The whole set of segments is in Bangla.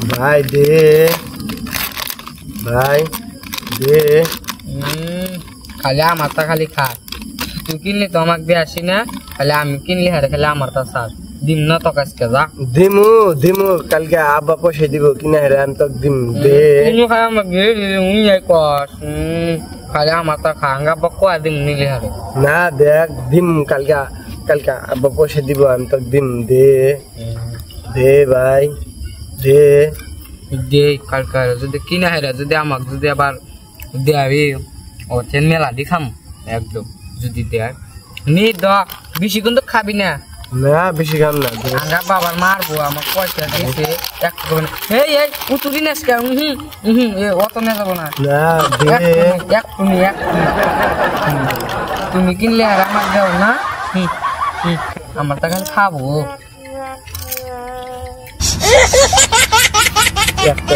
ভাই দে ভাই দে খালি আমারটা খালি খা তুই কিনলি তো আমাকে দিয়ে আসি না খালি আমি কিনলি হারে খালি আমারটা সার দিম না তো কাজকে যা দিমু কালকে আব্বা পয়সা দিব কিনা হেরে আমি তো দিম দে তুই খালি আমাকে উই যাই কস খালি আমারটা খা আঙ্গা বকুয়া দিম নিলি হারে না দেখ দিম কালকে আব্বা পয়সা দিব আমি তো দিম দে ভাই দে দে কালকে যদি কিনা হারে যদি আমাকে যদি আবার দেয়াবি ও চেন মেলা দিখাম একদম যদি দেয় নি দ বেশি কিন্তু খাবি না না বেশি খাম না আঙ্গা বাবার মারবো আমার পয়সা দিয়েছে একটু এই এই উতুরি না অত নিয়ে যাবো না একটু তুমি কিনলে আর আমার দেও না আমার তা খালি খাবো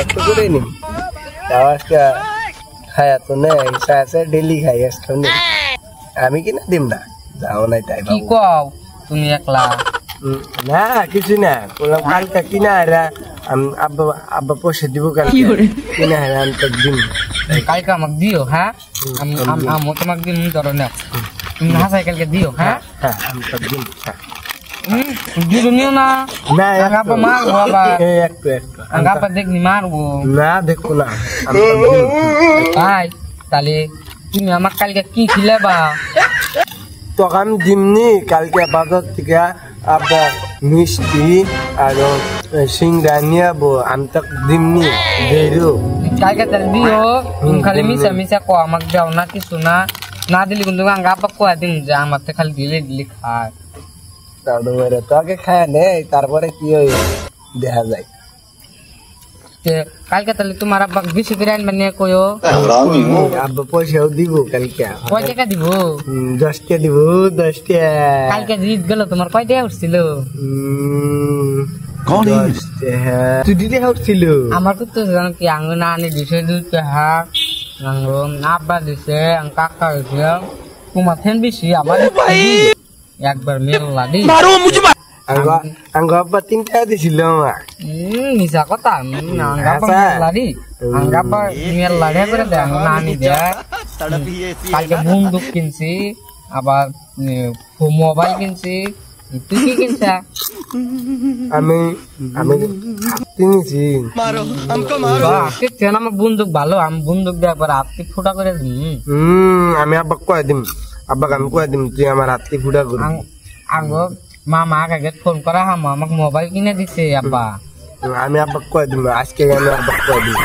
একটু করে নি তাও আজকে খায়া তো নেই ডেলি খাই আসতো আমি কিনা দিম না যাও নাই তাই কি কও তুমি একলা না কিছু না বললাম কালকে কিনা হারা আব্বা পয়সা দিব কালকে কিনা হারা আমি তো দিম কালকে আমাকে দিও হ্যাঁ আমি তোমাকে দিন ধরো না তুমি হাসাই কালকে দিও হ্যাঁ হ্যাঁ আমি তো দিম দিও নিও না না আঙ্গাপা মারবো আবার একটু আঙ্গাপা দেখনি মারবো না দেখো না আমি তো দিম তাই তাহলে তুমি আমার কালকে কি খিলাবা তোকে আমি দিমনি কালকে বাজার থেকে আব্বা মিষ্টি আর সিংড়া নিয়ে যাবো আমি তো দিমনি দেরু কালকে তাহলে দিও তুমি খালি মিশা কো আমাকে দাও না কিছু না দিলি কিন্তু আঙ্গাপা কোয়া দিন যে আমার তো খালি দিলে খায় তোকে খায় নে তারপরে কি হয় দেখা যায় কালকে তাহলে তোমার আব্বা বেশি করে আনবে নিয়ে কয়ো আব্বা পয়সাও দিব কালকে কয় টাকা দিব 10 টাকা দিব 10 টাকা কালকে জিত গেল তোমার কয় টাকা উঠছিল তুই দিতে উঠছিল আমার তো জানো কি আঙ্গ না আনি দিছে 2 টাকা আঙ্গ আব্বা দিছে আঙ্গ কাকা দিছে তোমার ফেন বেশি আবার একবার মেলা দি আঙ্গ আব্বা 3 টাকা দিছিল মিশা কথা মেলা দি আঙ্গ আব্বা মেলা দে করে দে আঙ্গ না আনি দে কালকে বন্দুক কিনছি আবার মোবাইল কিনছি তুই কি কিনছা আমি কিনেছি আমার বন্দুক ভালো আমি বন্দুক দেওয়ার পর আপনি ফুটা করে আমি আব্বাকে কয়ে দিম তুই আমার হাতটি ফুটা করি আঙ্গ মামা আগে ফোন করা আমাকে মোবাইল কিনে দিছে আব্বা আমি আব্বাকে কয়ে দিম আজকে আমি আব্বাকে কয়ে দিম